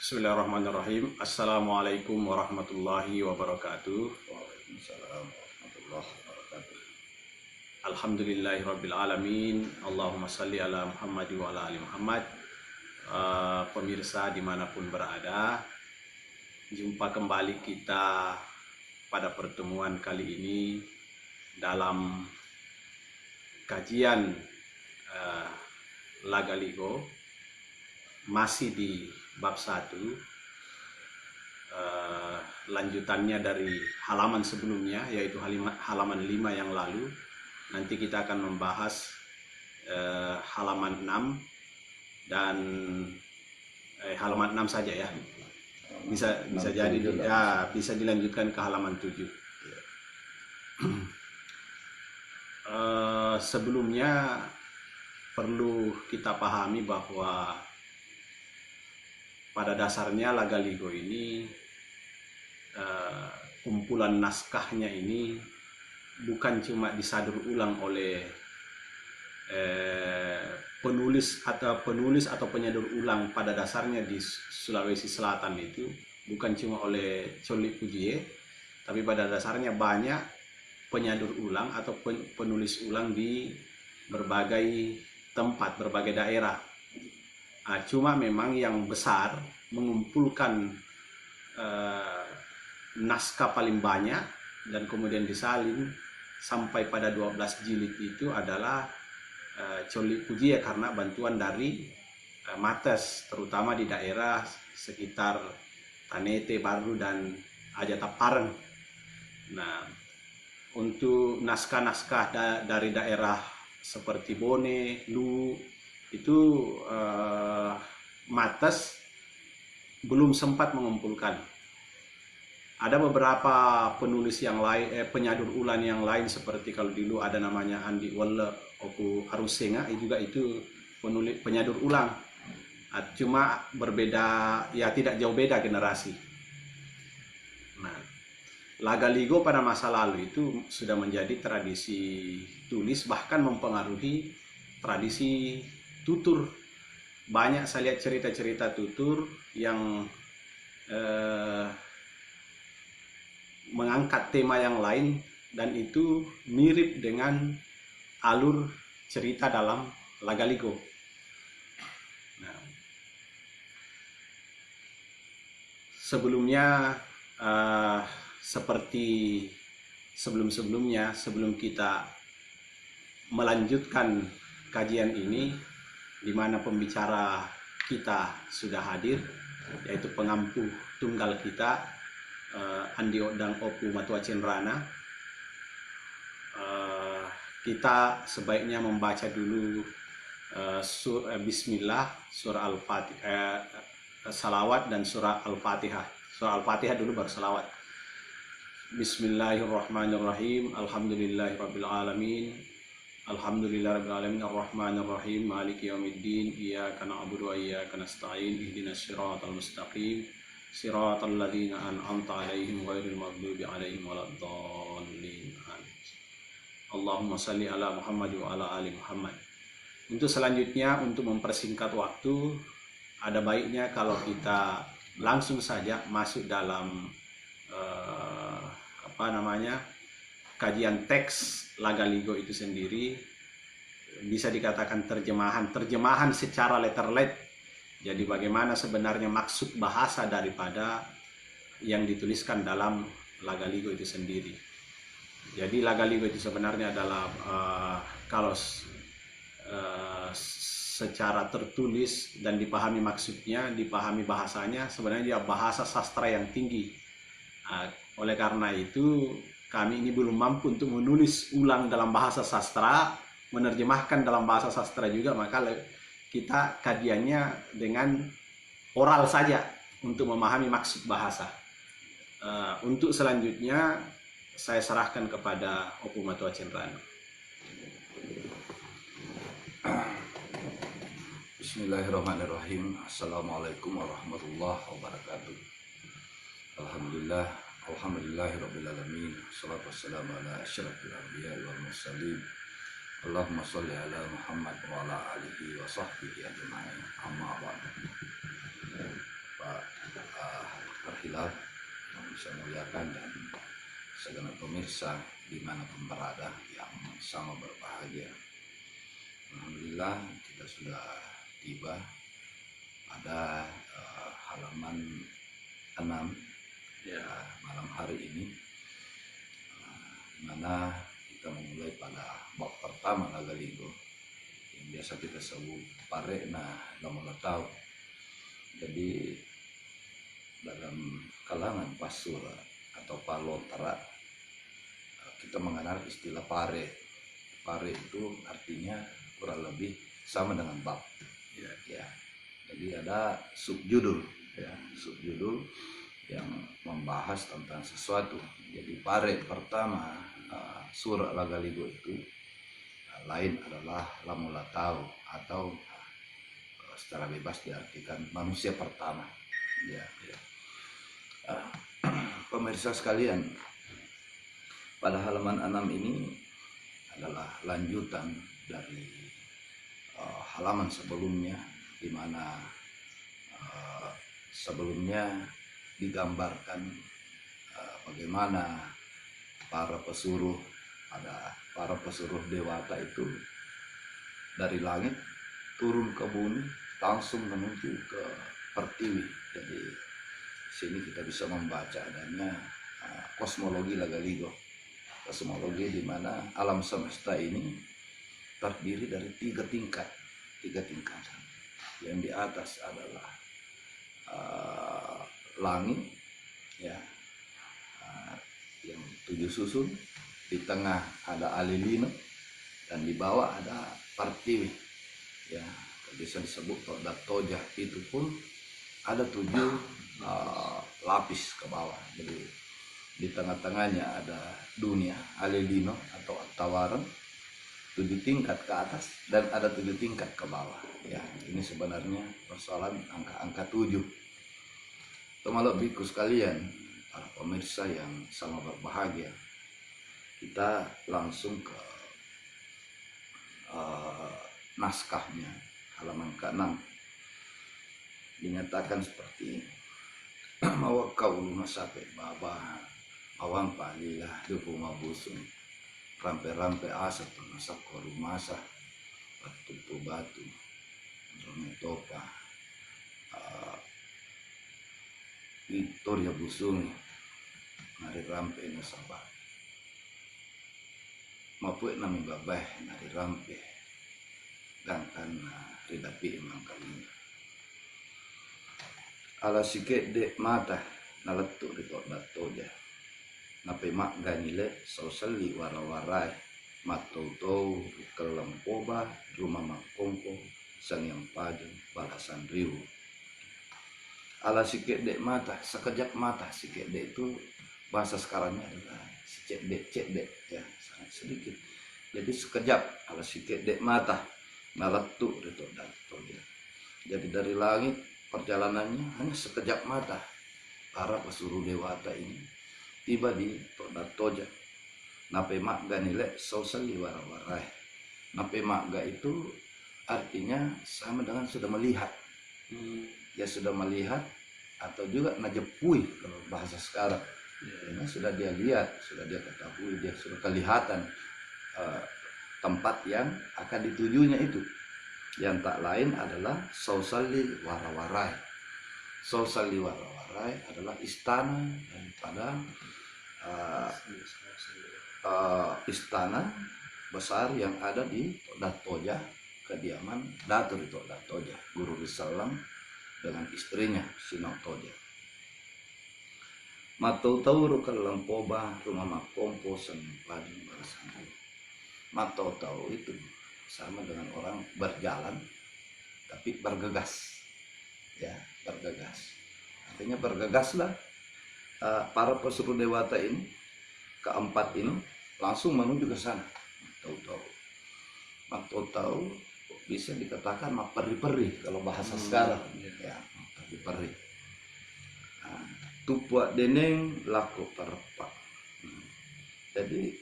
Bismillahirrahmanirrahim. Assalamualaikum warahmatullahi wabarakatuh. Waalaikumsalam warahmatullahi wabarakatuh. Alhamdulillahirabbil alamin. Allahumma salli ala Muhammad wa ala ali Muhammad. Pemirsa dimanapun berada, jumpa kembali kita pada pertemuan kali ini dalam kajian Lagaligo, masih di bab 1, lanjutannya dari halaman sebelumnya, yaitu halaman 5 yang lalu. Nanti kita akan membahas halaman 6 dan halaman 6 saja ya. Bisa jadi ya, bisa dilanjutkan ke halaman 7. Sebelumnya perlu kita pahami bahwa pada dasarnya Lagaligo ini, kumpulan naskahnya ini bukan cuma disadur ulang oleh penulis atau penyadur ulang pada dasarnya di Sulawesi Selatan, itu bukan cuma oleh Colli Pujiye, tapi pada dasarnya banyak penyadur ulang atau penulis ulang di berbagai tempat, berbagai daerah. Cuma memang yang besar mengumpulkan naskah paling banyak dan kemudian disalin sampai pada 12 jilid itu adalah Colli Pujiye, karena bantuan dari Mates, terutama di daerah sekitar Tanete, Bardu, dan Ajatapareng. Nah, untuk naskah-naskah dari daerah seperti Bone, Lu, itu Mates belum sempat mengumpulkan. Ada beberapa penulis yang lain, penyadur ulang yang lain, seperti kalau dulu ada namanya Andi Welle Oku Arusenga, juga itu penulis penyadur ulang. Cuma berbeda, ya tidak jauh beda generasi. Nah, Lagaligo pada masa lalu itu sudah menjadi tradisi tulis, bahkan mempengaruhi tradisi tutur. Banyak saya lihat cerita-cerita tutur yang mengangkat tema yang lain, dan itu mirip dengan alur cerita dalam Lagaligo. Nah, sebelumnya seperti sebelum-sebelumnya, sebelum kita melanjutkan kajian ini, di mana pembicara kita sudah hadir, yaitu pengampu tunggal kita, Andi Odang Opu Matua Cenrana. Kita sebaiknya membaca dulu Bismillah, surah Al-Fatihah, salawat, dan surah Al-Fatihah. Surah Al-Fatihah dulu baru salawat. Bismillahirrahmanirrahim. Alhamdulillahirabbil alamin. Alhamdulillahirabbil alamin, arrahmanirrahim, maliki yaumiddin, iyyaka na'budu wa iyyaka nasta'in, ihdinas siratal mustaqim, siratal ladzina an'amta 'alaihim ghairil maghdubi 'alaihim waladdallin. Allahumma shalli ala Muhammad wa ala ali Muhammad. Untuk selanjutnya, untuk mempersingkat waktu, ada baiknya kalau kita langsung saja masuk dalam kajian teks Lagaligo itu sendiri. Bisa dikatakan terjemahan secara letterlet. Jadi bagaimana sebenarnya maksud bahasa daripada yang dituliskan dalam Lagaligo itu sendiri. Jadi Lagaligo itu sebenarnya adalah kalau secara tertulis dan dipahami maksudnya, dipahami bahasanya, sebenarnya dia bahasa sastra yang tinggi. Oleh karena itu, kami ini belum mampu untuk menulis ulang dalam bahasa sastra, menerjemahkan dalam bahasa sastra juga, maka kita kajiannya dengan oral saja untuk memahami maksud bahasa. Untuk selanjutnya saya serahkan kepada Opu Matua Cenrana. Bismillahirrahmanirrahim. Assalamualaikum warahmatullahi wabarakatuh. Alhamdulillahirabbil alamin. Wassalatu wassalamu ala asyrafil anbiya'i wal mursalin. Allahumma shalli ala Muhammad wa ala alihi wa sahbihi ajma'in. Amma ba'du. Pak khilaf yang bisa muliakan dan segenap pemirsa dimanapun berada yang sama berbahagia. Alhamdulillah kita sudah tiba pada halaman 6 ya malam hari ini, di mana kita memulai pada bab pertama Lagaligo yang biasa kita sebut parena lamulatau. Jadi dalam kalangan pasura atau palontara kita mengenal istilah pare. Pare itu artinya kurang lebih sama dengan bab. Ya. Jadi ada subjudul yang membahas tentang sesuatu. Jadi pare pertama surah Lagaligo itu lain adalah lamulatau atau secara bebas diartikan manusia pertama. Pemirsa sekalian, pada halaman 6 ini adalah lanjutan dari halaman sebelumnya, di mana sebelumnya digambarkan bagaimana para pesuruh dewata itu dari langit turun ke bumi langsung menuju ke pertiwi. Jadi sini kita bisa membaca adanya kosmologi Lagaligo. Kosmologi di mana alam semesta ini terdiri dari tiga tingkatan. Yang di atas adalah langit, ya, yang 7 susun. Di tengah ada alilino dan di bawah ada pertiwi. Ya, bisa disebut Toja. Itu pun ada 7 lapis ke bawah. Jadi di tengah-tengahnya ada dunia alilino atau tawaran, 7 tingkat ke atas dan ada 7 tingkat ke bawah. Ya, ini sebenarnya persoalan angka 7. Teman-teman biku sekalian, para pemirsa yang sama berbahagia, kita langsung ke naskahnya halaman ke-6. Dinyatakan seperti ini. Mawakau masape baba awang palilah duku mabusung rampe-rampe asa tunasak koru masa batu topa Victoria busung nari rampe nasabah mapuet nami babah nari rampe gangkan ridapi emang kalinya ala sikit dek mata naletuk di Toja nape mak ganile sosali warawarai matau kelempoba rumah makongko sang yang padu balasan riu. Ala sikit dek mata, sekejap mata. Sikit dek itu bahasa sekarangnya adalah cek dek ya, sangat sedikit. Jadi sekejap ala sikit dek mata naletuk di Toja. Jadi dari langit perjalanannya hanya sekejap mata. Para pesuruh dewata ini tiba di Toja. Nape makga nilai sosali warawarai. Nape makga itu artinya sama dengan sudah melihat. Ya sudah melihat atau juga najepui kalau bahasa sekarang. Ya, sudah dia lihat, sudah dia ketahui, dia sudah kelihatan tempat yang akan ditujunya itu. Yang tak lain adalah sosali warawarai. Sosali warawarai adalah istana daripada istana besar yang ada di Toja, kediaman Datuk di Toja, Guru Risalam dengan istrinya Sinau Toja. Matau tahu kelempoba rumah makompo sempadi balasan. Matau tahu itu sama dengan orang berjalan tapi bergegas, ya bergegas. Artinya bergegaslah para pesuruh dewata ini, keempat ini langsung menuju ke sana. Tahu bisa dikatakan peri-peri kalau bahasa sekarang, ya peri-peri. Tupuak deneng laku perpak. Jadi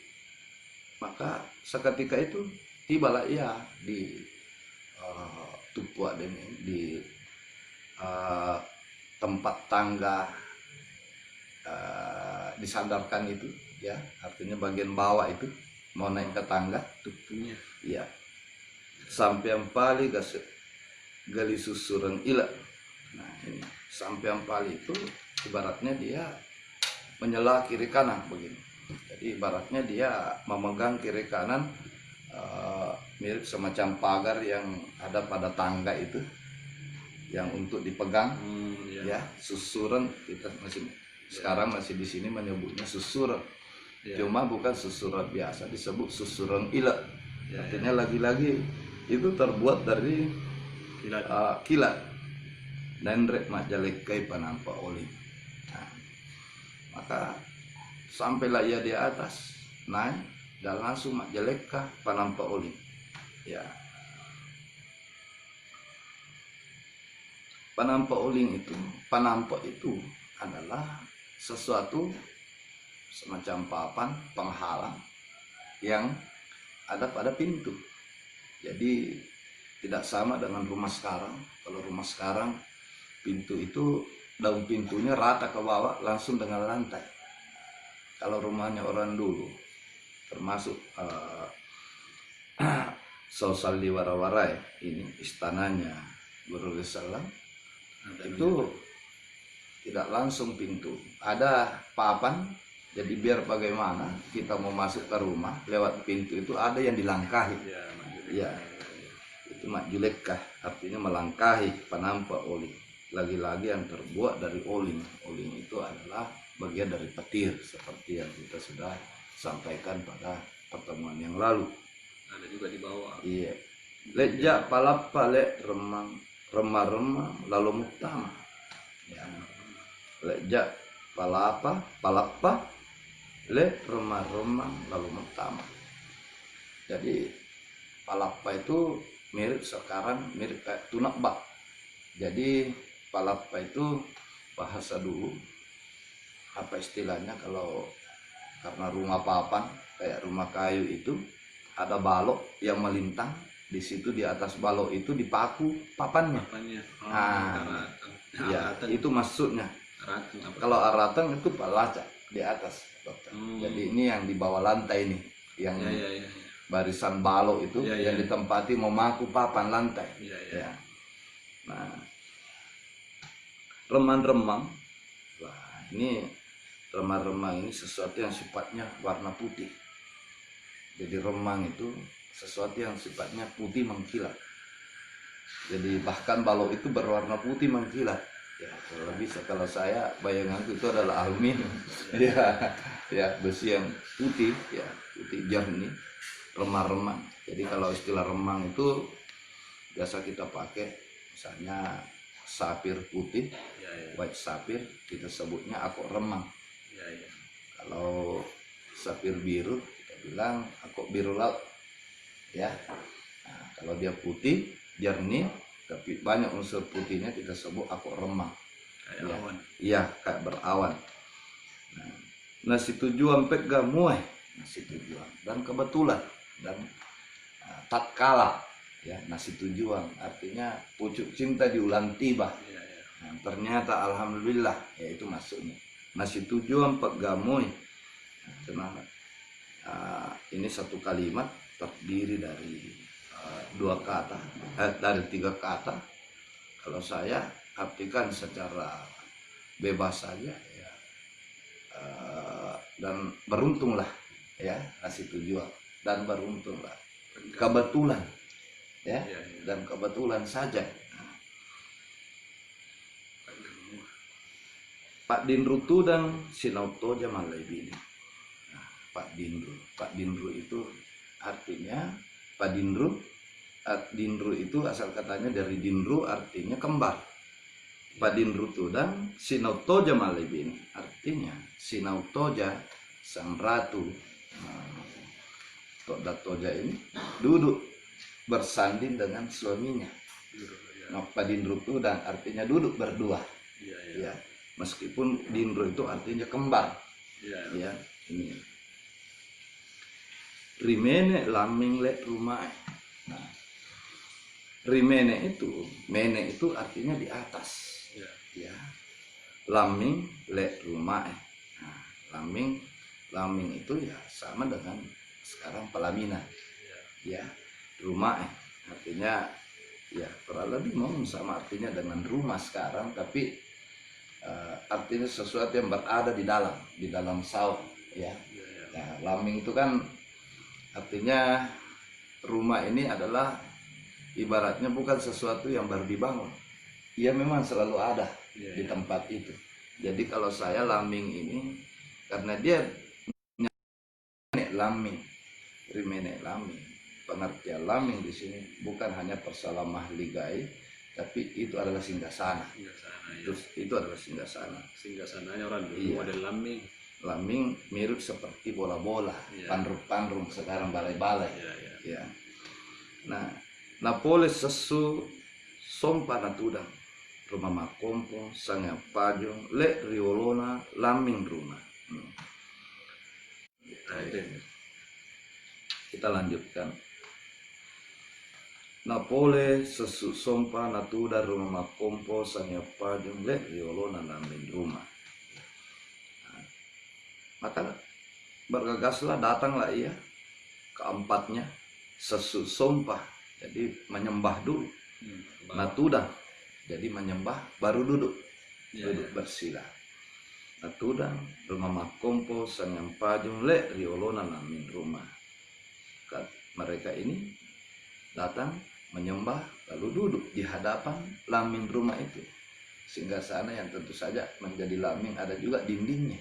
maka seketika itu tibalah ia di Tupuak deneng, di tempat tangga disandarkan itu, ya, artinya bagian bawah itu mau naik ke tangga, Tutunya. ya, sampean pali gali susuran ila. Nah ini sampean pali itu ibaratnya dia menyela kiri kanan begini. Jadi ibaratnya dia memegang kiri kanan, mirip semacam pagar yang ada pada tangga itu, yang untuk dipegang, ya, susuran. Kita masih sekarang masih di sini menyebutnya susuran, cuma bukan susuran biasa, disebut susuran ila. Artinya lagi-lagi itu terbuat dari kilat dan rek majalekai panampa oli. Nah, maka sampailah ia di atas, naik dan langsung majaleka panampa oli, ya. Panampa oling itu, panampa itu adalah sesuatu semacam papan penghalang yang ada pada pintu. Jadi tidak sama dengan rumah sekarang. Kalau rumah sekarang pintu itu daun pintunya rata ke bawah langsung dengan lantai. Kalau rumahnya orang dulu, termasuk Sosal di Warawarai, ini istananya Guru Salam, itu tidak langsung pintu, ada papan. Jadi biar bagaimana kita mau masuk ke rumah lewat pintu itu ada yang dilangkahi, ya, itu majulekah, artinya melangkahi panampa oling. Lagi-lagi yang terbuat dari oling. Oling itu adalah bagian dari petir, seperti yang kita sudah sampaikan pada pertemuan yang lalu. Ada juga di bawah. Iya. Lejak palapa le remang remah-remah lalu muktama. Ya. Lejak palapa le remah-remah lalu muktama. Jadi palapa itu mirip sekarang mirip kayak tunak bak. Jadi palapa itu bahasa dulu, apa istilahnya, kalau karena rumah papan kayak rumah kayu itu ada balok yang melintang, di situ di atas balok itu dipaku papannya. Ya, itu maksudnya. Kalau aratan itu palaca di atas, dokter. Jadi ini yang di bawah lantai nih, yang barisan balok itu yang ditempati memaku papan lantai. Ya. Nah, remang-remang, wah, ini remang-remang ini sesuatu yang sifatnya warna putih. Jadi remang itu sesuatu yang sifatnya putih mengkilat. Jadi bahkan balok itu berwarna putih mengkilat. Ya, terlebih kalau saya bayanganku itu adalah aluminium. Ya, besi yang putih, ya, putih jernih, remang-remang. Jadi kalau istilah remang itu biasa kita pakai, misalnya sapir putih, white sapir, kita sebutnya akok remang. Kalau sapir biru kita bilang akok biru laut, ya. Nah, kalau dia putih jernih tapi banyak unsur putihnya kita sebut akok remang. Kayak awan. Iya, kayak berawan. Nah, situ juang pek gamuai, nasi tujuan dan kebetulan dan tatkala, ya, nasi tujuan artinya pucuk cinta di ulang tiba. Nah, ternyata alhamdulillah, ya itu maksudnya. Nasi tujuan pek gamuai. Kenapa? Ini satu kalimat terdiri dari dua kata, dari tiga kata. Kalau saya artikan secara bebas saja, ya, dan beruntunglah, ya, nasi tujuan dan beruntunglah, kebetulan, ya, dan kebetulan saja. Pak Dinru dan Sinauto Jamalai Bini. Pak Dinru itu artinya Pak Dinru itu asal katanya dari Dinru, artinya kembar. Padinru Tudang Sinautoja Malibin, artinya Sinautoja sang ratu. Toda Toja ini duduk bersanding dengan suaminya. Padinru Tudang artinya duduk berdua. Ya, meskipun Dinru itu artinya kembar. Ya, ini. Rimene laming le rumah. Nah, rimene itu, mene itu artinya di atas, ya. Laming le rumah, Laming, laming itu ya sama dengan sekarang pelaminan. Ya, rumah artinya ya kurang lebih mau sama artinya dengan rumah sekarang, tapi artinya sesuatu yang berada di dalam saung ya. Nah, laming itu kan artinya rumah ini adalah ibaratnya bukan sesuatu yang baru dibangun. Ia memang selalu ada di tempat itu. Jadi kalau saya laming ini karena dia nenek laming, rimene laming. Pengertian laming di sini bukan hanya persoalan mahligai, tapi itu adalah singgasana. Itu adalah singgasana. Singgasananya orang dulu ada laming. Laming mirip seperti bola-bola, pandrung-pandrung sekarang balai-balai. Ya. Nah, napole sesu sompa natudang rumah makompo sanga pajong le riolona laming rumah. Kita lanjutkan. Napole sesu sompa natuda rumah makompo sanga pajong le riolona laming rumah. Maka bergegaslah, datanglah ia keempatnya sesu sompah, jadi menyembah dulu. Natudang, jadi menyembah baru duduk bersila. Natudang rumah makompo sanyang pajung le riolona namin rumah. Mereka ini datang menyembah lalu duduk di hadapan lamin rumah itu. Sehingga sana yang tentu saja menjadi laming ada juga dindingnya.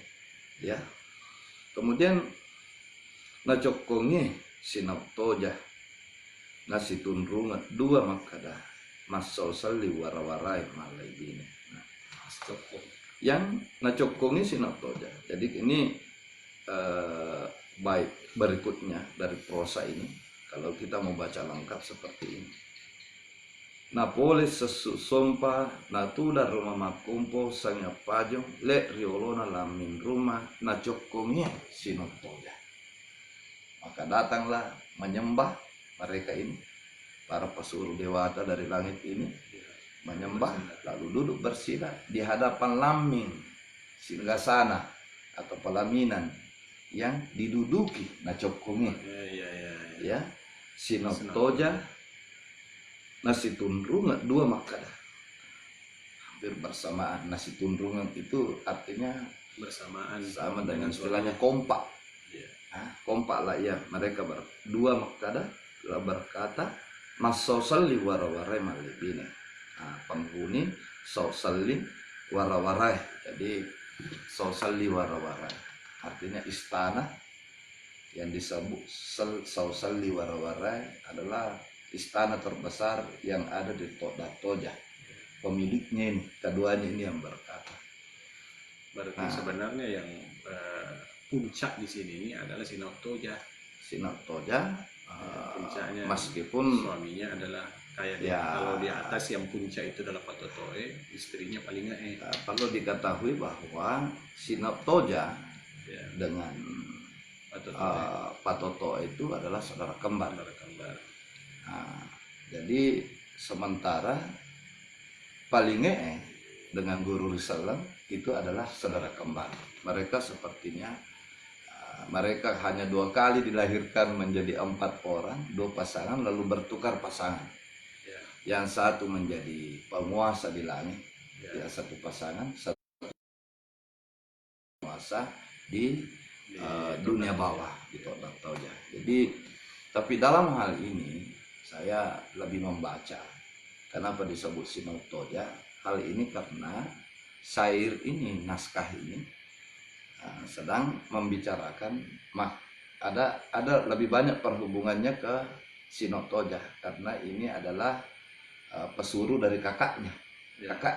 Ya. Kemudian nacokongi sinaptoja nasi tunrungat dua makada masol sali warawarai malai bini. Yang nacokongi sinaptoja. Jadi ini baik berikutnya dari prosa ini kalau kita mau baca lengkap seperti ini. Napole sesu sompa natuda rumah makumpo sanya pajong le riolona lamin rumah nacokongi sinaptoja. Maka datanglah menyembah mereka ini, para pesuruh dewata dari langit ini menyembah lalu duduk bersila di hadapan laming singgasana atau pelaminan yang diduduki nacokongi. Ya, sinaptoja nasi tunrungan dua makada hampir bersamaan. Nasi tunrungan itu artinya bersamaan, sama dengan istilahnya kompak. Kompak lah ya, mereka berdua makada berkata masosali warawarai malibine. Penghuni sosali warawarai, jadi sosali warawarai artinya istana yang disebut sosali warawarai adalah istana terbesar yang ada di Toja. Pemiliknya ini, keduanya ini yang berkata. Berarti sebenarnya yang puncak di sini ini adalah Sinaptoja. Sinaptoja, puncaknya meskipun suaminya adalah kayak kalau di atas yang puncak itu adalah Patotoe, istrinya paling perlu diketahui bahwa Sinaptoja dengan Patotoe itu adalah saudara kembar. Jadi sementara Palinge dengan Guru Risalah itu adalah saudara kembar. Mereka sepertinya mereka hanya 2 kali dilahirkan menjadi 4 orang, 2 pasangan lalu bertukar pasangan. Yang satu menjadi penguasa di langit, yang satu pasangan, satu penguasa di dunia bawah di Toja. Jadi tapi dalam hal ini saya lebih membaca kenapa disebut Sinaptoja. Hal ini karena syair ini, naskah ini sedang membicarakan ada lebih banyak perhubungannya ke Sinaptoja karena ini adalah pesuruh dari kakaknya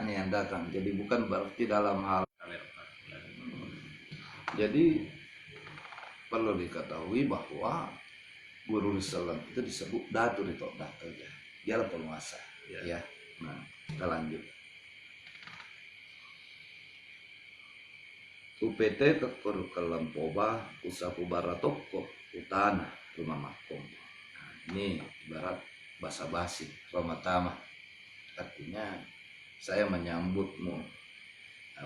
yang datang. Jadi bukan berarti dalam hal jadi perlu diketahui bahwa Guru Risalah itu disebut Datu di Toja. Dialah penguasa. Ya. Nah, kita lanjut. UPT kekor kelempoba usapu baratoko utana rumah makom. Nah, ini ibarat basa-basi ramatama. Artinya saya menyambutmu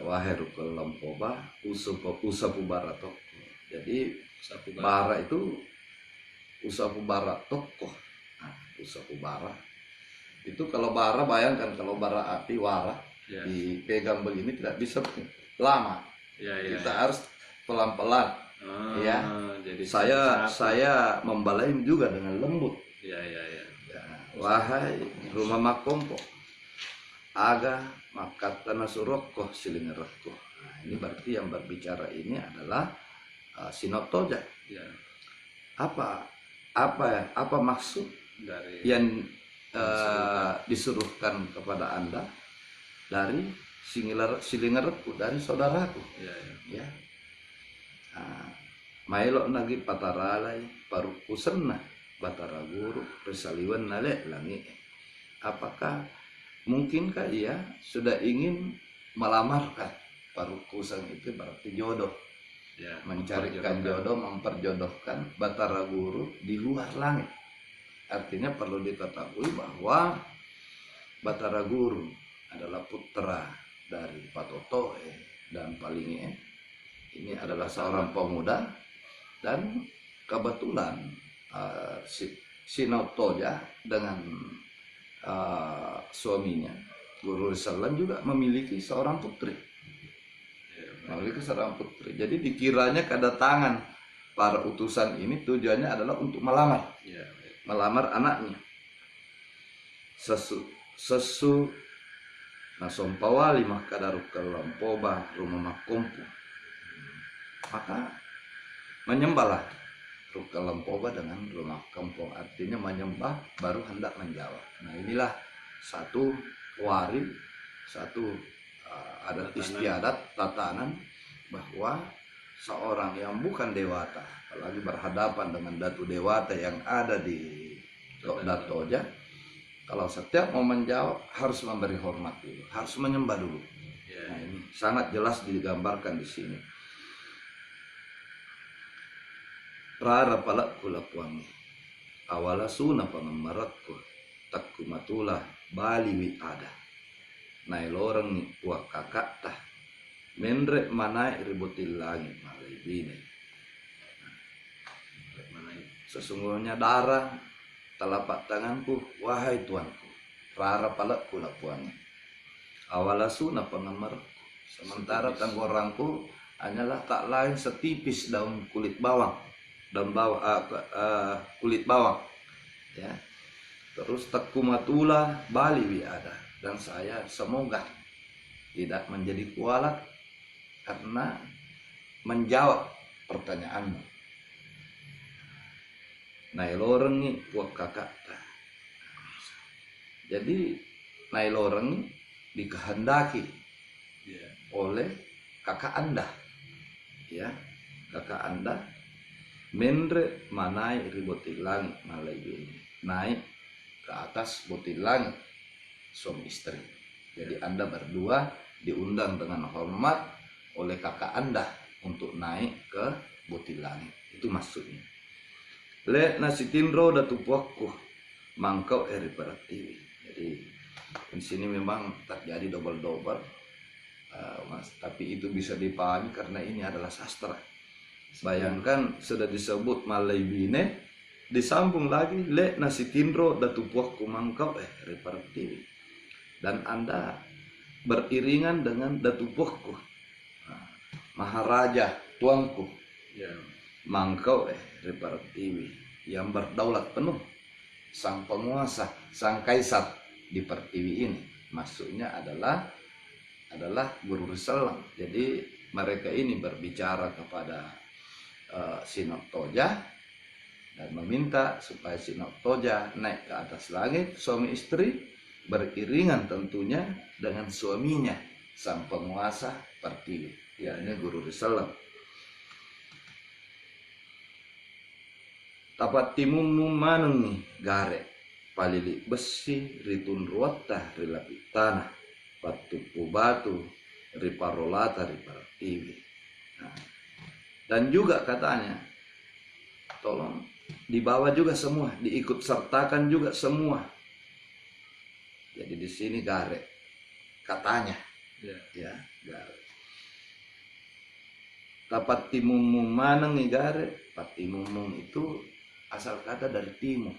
wahai rukul lampoba usapu bara toko. Jadi Sapu bara itu usapu bara toko. Nah, usapu bara itu kalau bara, bayangkan kalau bara api wara Ya, dipegang begini tidak bisa lama, ya, ya. kita harus pelan-pelan. Ya. Jadi Saya membalai juga dengan lembut. Ya, ya, ya. Ya, wahai rumah makompo, aga makatana suroko silingeroko. Nah, ini berarti yang berbicara ini adalah Sinotoja. Ya, Apa maksud dari yang disuruhkan kepada Anda dari silingerku, dari saudaraku. ya, ya. Ya. Mailok nagi pataralai paruku senna batara guru resaliwan nale langi. Apakah mungkinkah ia sudah ingin melamarkan parukusan itu, berarti jodoh, Ya, mencarikan jodoh, memperjodohkan batara guru di luar langit. Artinya perlu diketahui bahwa batara guru adalah putra dari Patoto dan Palingi. Ini adalah seorang pemuda, dan kebetulan Sinotoja dengan suaminya Guru Risalan juga memiliki seorang putri. Jadi dikiranya kedatangan para utusan ini tujuannya adalah untuk melamar, Ya, melamar anaknya. Sesu nasompawali makadarukkal lampoba rumah makumpu. Maka menyembahlah rukal lampoba dengan rumah kampung, artinya menyembah baru hendak menjawab. Nah, inilah satu warid, satu adat istiadat, tatanan bahwa seorang yang bukan dewata, apalagi berhadapan dengan datu dewata yang ada di Datoja, kalau setiap mau menjawab harus memberi hormat dulu, harus menyembah dulu. ya. Nah, ini sangat jelas digambarkan di sini. Rara palak kulapuangi awala suna pangamarakku takku matulah bali wi ada nailoreng ni wa kakak menre manai ributil langit malai bine. Sesungguhnya darah telapak tanganku, wahai tuanku, rara palak kulapuangi awala suna pangamarku, sementara tenggorangku hanyalah tak lain setipis daun kulit bawang, kulit bawang, ya. Terus takumatula bali wi ada, dan saya semoga tidak menjadi kualat karena menjawab pertanyaanmu. Nailorengi puak kakak. Jadi nailorengi dikehendaki oleh kakak Anda, ya, kakak Anda. Mendre manai ribotil langit malai bini, naik ke atas botil langit suami istri. Jadi Anda berdua diundang dengan hormat oleh kakak Anda untuk naik ke botil langit. Itu maksudnya. Le nasitinro datu puakku mangkau eri peratiwi. Jadi di sini memang terjadi double, mas. Tapi itu bisa dipahami karena ini adalah sastra. Bayangkan sudah disebut malai bine, disambung lagi le nasitinro datu puakku mangkau eri peratiwi. Dan Anda beriringan dengan datu puakku, maharaja tuanku, mangkau repartiwi, yang berdaulat penuh, sang penguasa, sang kaisar di pertiwi ini. Maksudnya adalah Guru Risalam. Jadi mereka ini berbicara kepada Sinotoja dan meminta supaya Sinotoja naik ke atas langit, suami istri beriringan tentunya dengan suaminya, sang penguasa pertiwi, yakni Guru Risalam. Tapat timumu manengi gare palili besi ritun ruwata rilapi tanah patupu batu riparolata ripartiwi. Nah, dan juga katanya tolong dibawa juga semua, diikut sertakan juga semua. Jadi di sini gare katanya, Ya. Ya, gare. Tapat timumum manang igare, patimumum itu asal kata dari timu.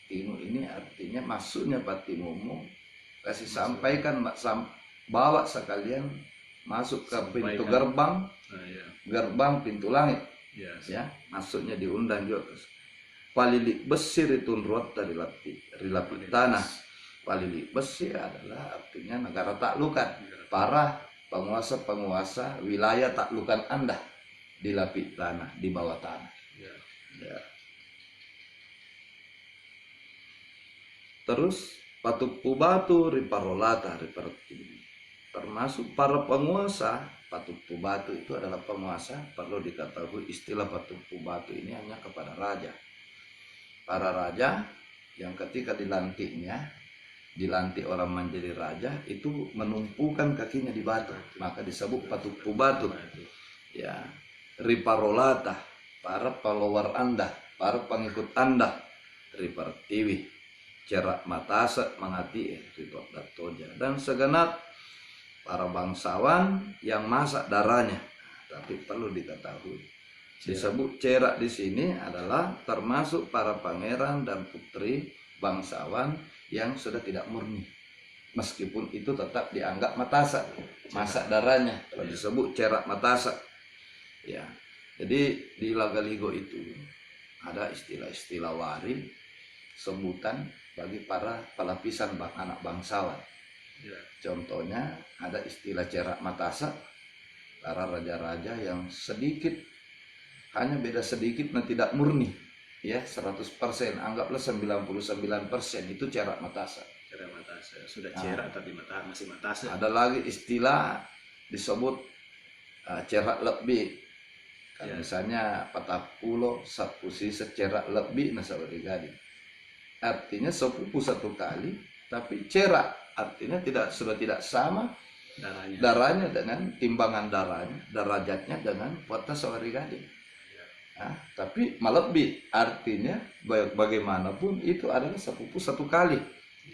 Timu ini artinya masuknya patimumum, kasih sampaikan, bawa sekalian masuk ke pintu Sampaikan. gerbang, Ya. gerbang pintu langit. Ya. Ya, masuknya diundang juga. Palili besir itu rota rilapi tanah. Palili besir adalah artinya negara taklukan. Para penguasa-penguasa wilayah taklukan Anda di lapik tanah, di bawah tanah. Ya. Ya. Terus patupu batu riparolata ripartiwi. Termasuk para penguasa, patupu batu itu adalah penguasa. Perlu diketahui istilah patupu batu ini hanya kepada raja. Para raja yang ketika dilantik orang menjadi raja itu menumpukan kakinya di batu, maka disebut patupu batu. Ya, riparolata, para follower Anda, para pengikut Anda, ripartiwi, cerak matasa mengati ritot datoja, dan segenap para bangsawan yang masak darahnya. Tapi perlu diketahui, disebut cerak di sini adalah termasuk para pangeran dan putri bangsawan yang sudah tidak murni, meskipun itu tetap dianggap matasa, masak darahnya, kalau disebut cerak matasa. Ya, jadi di Lagaligo itu ada istilah-istilah wari, sebutan bagi para pelapisan anak bangsawan. Ya. Contohnya ada istilah cerak matasa, para raja-raja yang sedikit, hanya beda sedikit dan tidak murni, ya 100%, anggaplah 99% itu cerak matasa. Cerak matasa, sudah cerak tapi masih matasa. Ada lagi istilah disebut cerak lebih. Kan misalnya 40 sapusi secerak lebih nasabari gadi. Artinya sepupu satu kali, tapi cerak artinya sudah tidak sama darahnya dengan timbangan darahnya, derajatnya dengan kota sawari gadi. Tapi melebih artinya bagaimanapun itu adalah sepupu satu kali.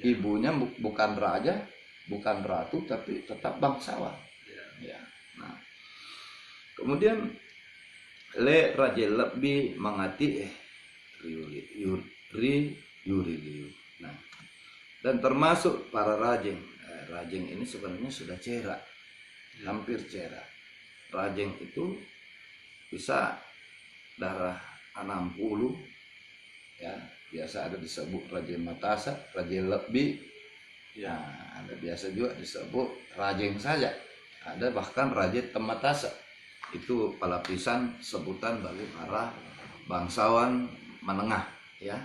Ibunya bukan raja, bukan ratu, tapi tetap bangsawan. Ya. Nah, kemudian le raja lebih mengati yuriliu. Nah, dan termasuk para rajeng. Rajeng ini sebenarnya sudah cerak, hampir cerak. Rajeng itu bisa darah 60, ya biasa ada disebut rajeng matasa, rajeng lebih. Ya, ada biasa juga disebut rajeng saja. Ada bahkan rajeng tematasa. Itu pelapisan sebutan bagi para bangsawan menengah, ya.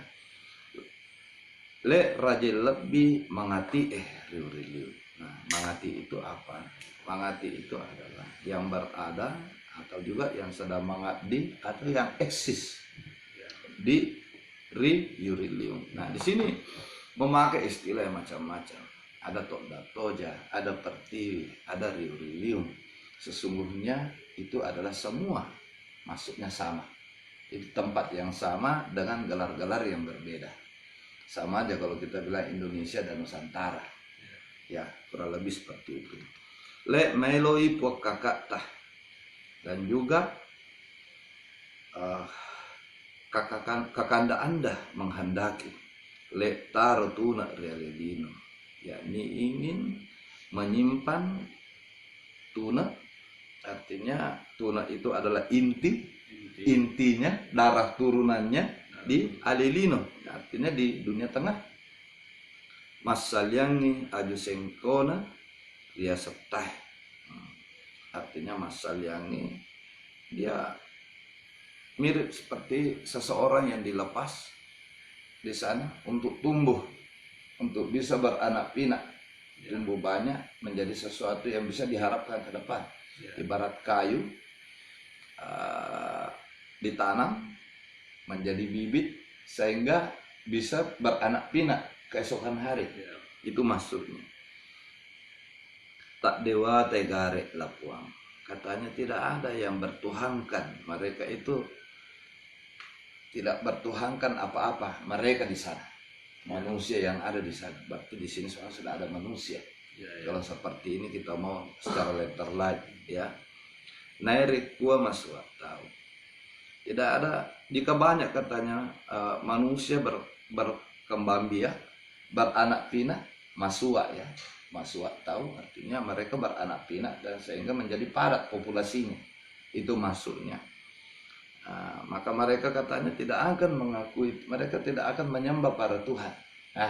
Le raja lebih mengati riu. Nah, mengati itu apa? Mengati itu adalah yang berada atau juga yang sedang mengabdi atau yang eksis di riurilium. Nah, di sini memakai istilah yang macam-macam. Ada tokdatoja, ada pertiwi, ada riurilium. Sesungguhnya itu adalah semua masuknya sama. Itu tempat yang sama dengan gelar-gelar yang berbeda. Sama aja kalau kita bilang Indonesia dan Nusantara. Ya, kurang lebih seperti itu. Le meloi puak kakak tah. Dan juga kakanda Anda menghendaki le tarotuna realedino, yakni ingin menyimpan tuna. Artinya tuna itu adalah intinya, darah turunannya di Alilino, artinya di dunia tengah. Masalyangi aju sengkona dia septah. Artinya masalyangi dia mirip seperti seseorang yang dilepas di sana untuk tumbuh, untuk bisa beranak pinak, tumbuh banyak menjadi sesuatu yang bisa diharapkan ke depan. Ibarat kayu ditanam menjadi bibit sehingga bisa beranak pinak keesokan hari. Itu maksudnya. Tak dewa tegare lapuang. Katanya tidak ada yang bertuhankan. Mereka itu tidak bertuhankan apa-apa. Mereka di sana, manusia yang ada di sana. Berarti di sini sudah ada manusia. Kalau seperti ini kita mau secara letter light ya. Nairik gua masuk tahu. Tidak ada, jika banyak katanya manusia berkembang biak, beranak pinak, masua ya. Masua tahu artinya mereka beranak pinak dan sehingga menjadi padat populasinya. Itu maksudnya. Maka mereka katanya tidak akan mengakui, mereka tidak akan menyembah para Tuhan.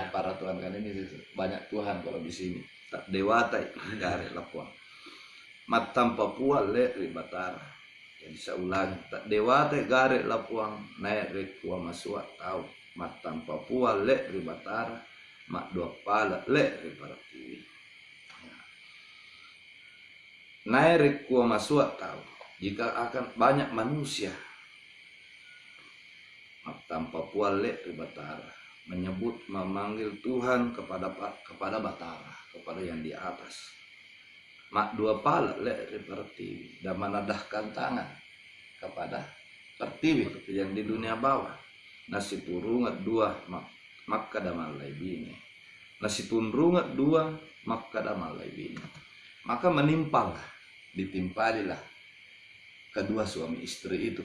Para Tuhan kan ini banyak Tuhan kalau di sini. Tak dewata gare lapuang. Matam Papua le ribatara. Jadi saya ulangi, tak dewata gare lapuang naik rekua masua tahu. Matam Papua le ribatara. Mak dua pala le riparatiwi. Naik rekua masua tahu. Jika akan banyak manusia tanpa puale Batara menyebut memanggil Tuhan kepada Batara, kepada yang di atas. Mak dua pala le pertiwi dan menadahkan tangan kepada pertiwi yang di dunia bawah. Nasi turungat dua mak kadamal laibine. Nasi tunrungat dua mak kadamal laibine. Maka menimpalah, ditimpalilah kedua suami istri itu.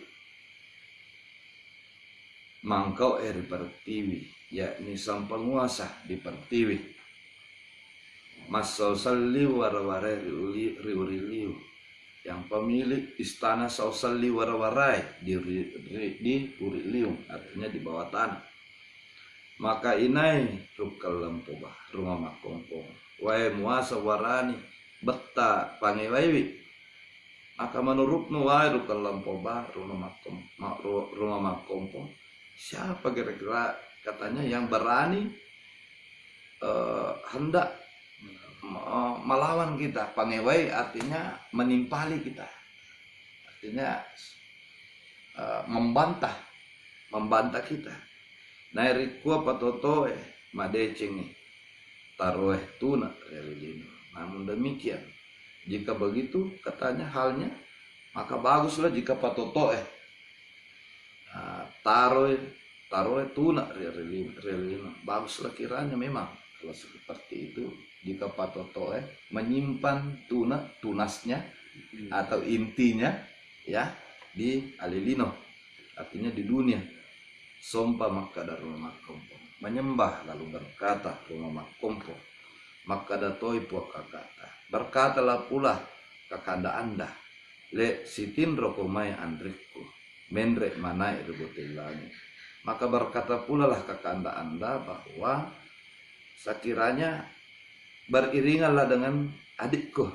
Mangkau eri pertiwi, yakni sang penguasa di pertiwi. Mas Sausalli waraware riuriliu, yang pemilik istana Sausalli warawarai di Urilium, artinya di bawah tanah. Maka inai rukal lempoba rumah makompong, wae muasa warani betta pangewaiwi. Maka menurutmu wae rukal lempoba rumah makompong. Siapa kira-kira katanya yang berani hendak melawan kita? Pangewai artinya menimpali kita, artinya membantah kita. Nairikua patotoe madecengi taroeh tuna relilino. Namun demikian, jika begitu katanya halnya, maka baguslah jika patotoe taroe tuna relilino. Baguslah kiranya memang kalau seperti itu, jika patotoe menyimpan tunasnya atau intinya ya di alilino, artinya di dunia. Sompa makada rumah makompo, menyembah lalu berkata rumah makompo, makada toi puak kakata, berkatalah pula kakanda anda, le sitin rokomai andriku, mendrek manai rubutilani. Maka berkata pula lah kakanda anda bahwa sekiranya beriringanlah dengan adikku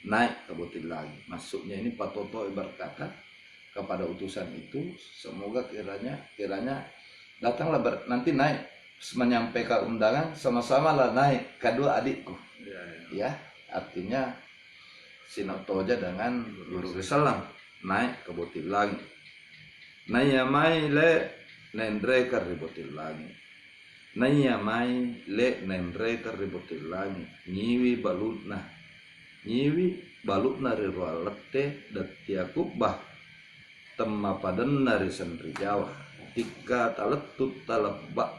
naik ke butil lagi. Maksudnya ini patoto berkata kepada utusan itu, semoga kiranya datanglah nanti naik menyampaikan undangan, sama-sama lah naik kedua adikku. Ya, artinya Sinotoja dengan Guru Risalam naik ke butil lagi. Nayamai le nendre kaributil lagi. Nayamai le nendre kaributil lagi. Nyiwi balutna rirualete datiakubah temma paden dari sendri Jawa. Tika taletut talebak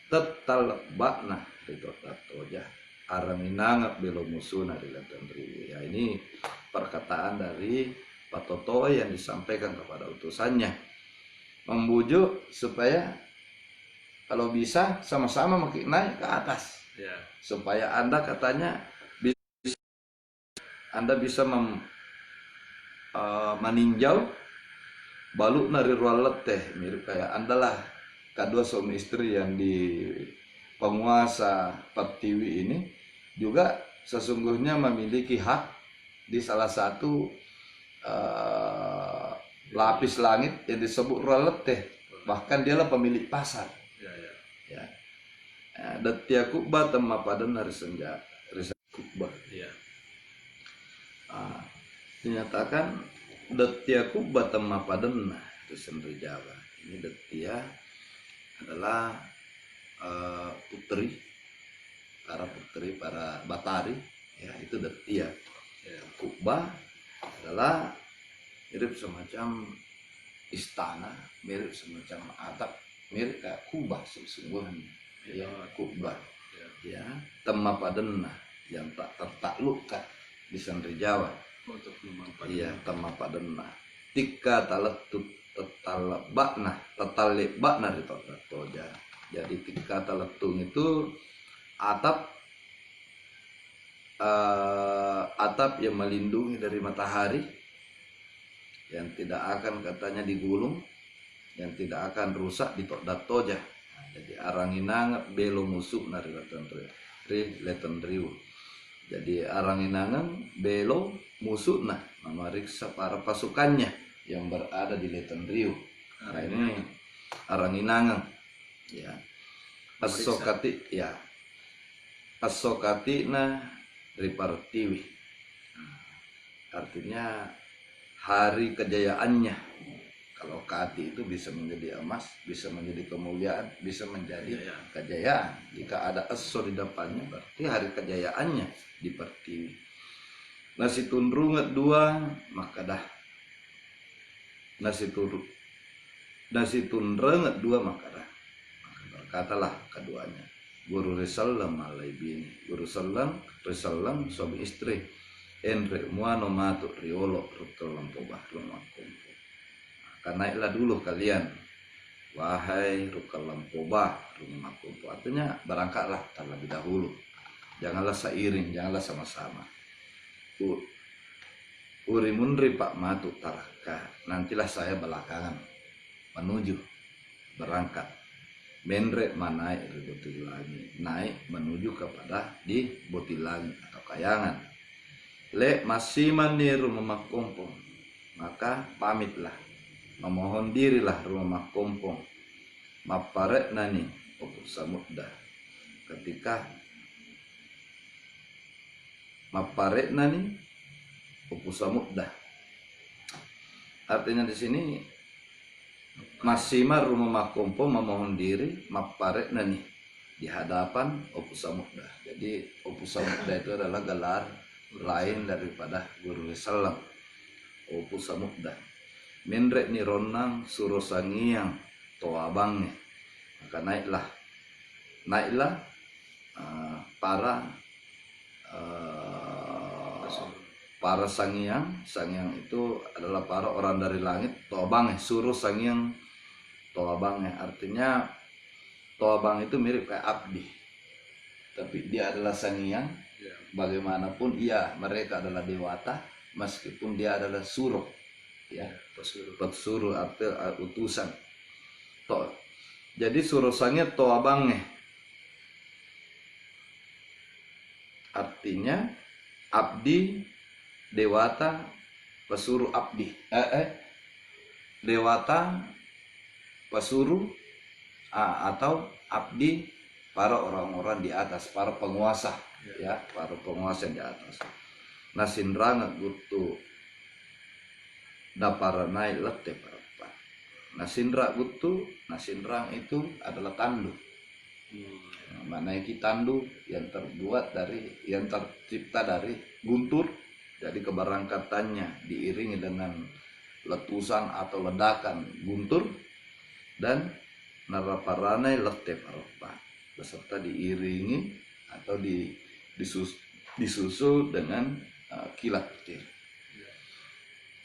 tetalebakna rito tatoja araminangap belo musuna di lantan ribu. Ya, ini perkataan dari Patoto yang disampaikan kepada utusannya, membujuk supaya kalau bisa sama-sama makin naik ke atas, supaya Anda katanya bisa meninjau balut nari rualet teh, mirip kayak Anda lah kedua suami istri yang di penguasa Pertiwi ini juga sesungguhnya memiliki hak di salah satu lapis langit yang disebut rualet teh, bahkan dialah pemilik pasar. Ya. Datia kubah tema padan hari senja kubah. Dinyatakan Datia kubah tema padan itu sendiri Jawa. Ini Datia adalah para Batari, ya, itu Datia. Kubah adalah mirip semacam istana, mirip semacam atap, mirip kayak kubah sesungguhnya. Ya, kubah. Ya, tema padenna yang tak tertaklukkan di Sandri Jawa. Untuk memampat. Iya, tamapadena. Tika taletut tetalebakna, tetalebakna di toja. Jadi tika taletung itu atap atap yang melindungi dari matahari, yang tidak akan katanya digulung, yang tidak akan rusak di toja. Jadi aranginangat belo musuh nari letendriu. Jadi aranginangan belo musuh nah memeriksa para pasukannya yang berada di letendriu. Nah ini aranginangan ya. Asokati ya. Asokati nah ripartiwi. Artinya hari kejayaannya. Kalau kati itu bisa menjadi emas, bisa menjadi kemuliaan, bisa menjadi kejayaan. Jika ada eso di depannya, berarti hari kejayaannya di pertiwi. Nasi tunrungat dua, maka dah. Nasi tunrengat dua, maka dah. Maka berkatalah keduanya. Guru Risalam alai bini. Guru Salam, Risalam suami istri. Enre muano matu riolo rutelam pobah rumah kumpul. Naiklah dulu kalian, wahai rukalam pobah rumah kumpul. Artinya berangkatlah terlebih dahulu. Janganlah seiring, janganlah sama-sama. Urimunri Pak Matu taraka. Nantilah saya belakangan menuju berangkat. Menre manaik di Botilangi, naik menuju kepada di Botilangi atau Kayangan. Le masih maniru rumah kumpul, maka pamitlah. Memohon dirilah rumah kompong maparet nani opus samudda. Ketika maparet nani opus samudda, artinya di sini masima rumah kompong memohon diri maparet nani di hadapan opus samudda. Jadi opus samudda itu adalah gelar lain daripada Guru Salam. Opus samudda menrek ni ronang suruh sangiang toabangnya. Maka naiklah para sangiang itu adalah para orang dari langit. Toabangnya suruh sangiang toabangnya, artinya toabang itu mirip kayak abdi, tapi dia adalah sangiang. Bagaimanapun mereka adalah dewata, meskipun dia adalah suruh. Ya, pesuruh arti utusan. Jadi suruh sangnya toabangnya. Artinya abdi, dewata, pesuruh abdi. Dewata, pesuruh atau abdi para orang-orang di atas, para penguasa, ya, para penguasa di atas. Nasinrangat gutu daparanai lete parapat. Nasindra gutu, nasindrang itu adalah tandu. Manaiki tandu yang tercipta dari guntur. Jadi keberangkatannya diiringi dengan letusan atau ledakan guntur dan naraparanai lete parapat, beserta diiringi atau disusul dengan kilat petir.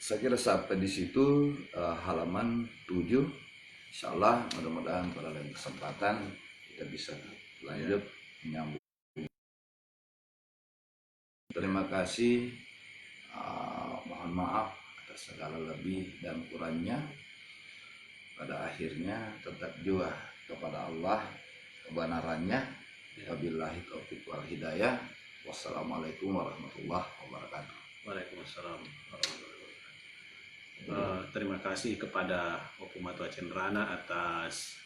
Saya kira sampai di situ halaman 7. Insyaallah mudah-mudahan pada lain kesempatan kita bisa lanjut menyambung. Terima kasih. Mohon maaf atas segala lebih dan kurangnya. Pada akhirnya tetap juga kepada Allah kebenarannya. Wabillahi taufiq wal hidayah. Wassalamualaikum warahmatullahi wabarakatuh. Waalaikumsalam warahmatullahi wabarakatuh. Terima kasih kepada Opu Matu Acendrana atas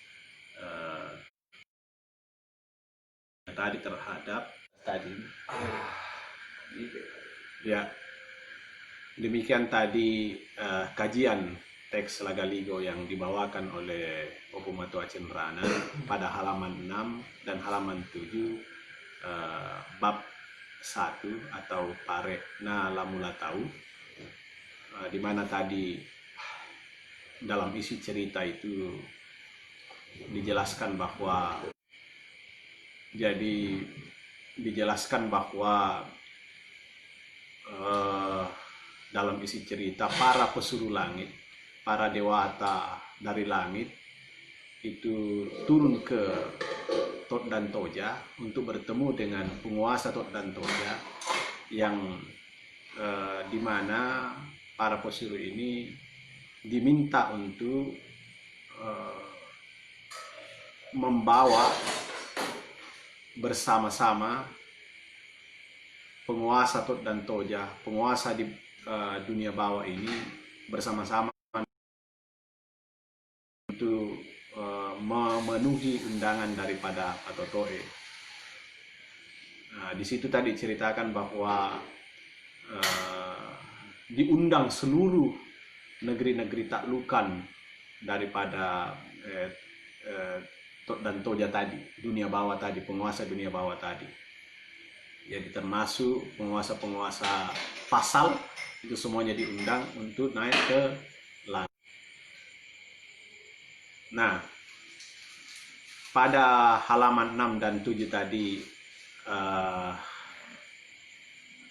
tadi terhadap tadi. Ya, demikian tadi kajian teks Lagaligo yang dibawakan oleh Opu Matu Acendrana pada halaman 6 dan halaman 7 bab 1 atau Parekna Lamula Tahu, di mana tadi dalam isi cerita itu dijelaskan bahwa jadi dijelaskan bahwa dalam isi cerita para pesuruh langit, para dewata dari langit itu turun ke Tot dan Toja untuk bertemu dengan penguasa Tot dan Toja yang di mana para pesuruh ini diminta untuk membawa bersama-sama penguasa Tot dan Toja, penguasa di dunia bawah ini bersama-sama untuk memenuhi undangan daripada Patotoe. Nah, di situ tadi ceritakan bahwa diundang seluruh negeri-negeri taklukan daripada Tot dan Toja tadi, dunia bawah tadi, penguasa dunia bawah tadi. Jadi termasuk penguasa-penguasa pasal itu semuanya diundang untuk naik ke langit. Nah, pada halaman 6 dan 7 tadi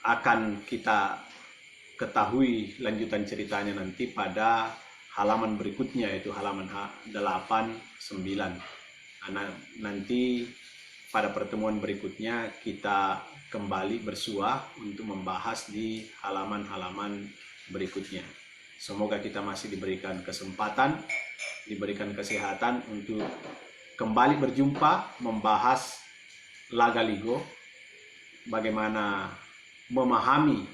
akan kita ketahui lanjutan ceritanya nanti pada halaman berikutnya, yaitu halaman 8, 9. Nanti pada pertemuan berikutnya kita kembali bersua untuk membahas di halaman-halaman berikutnya. Semoga kita masih diberikan kesempatan, diberikan kesehatan untuk kembali berjumpa membahas Lagaligo, bagaimana memahami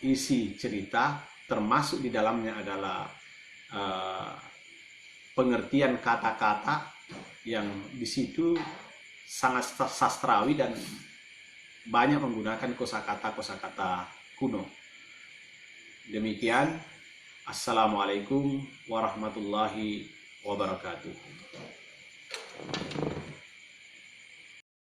isi cerita, termasuk di dalamnya adalah pengertian kata-kata yang di situ sangat sastrawi dan banyak menggunakan kosakata-kosakata kuno. Demikian, Assalamualaikum warahmatullahi wabarakatuh.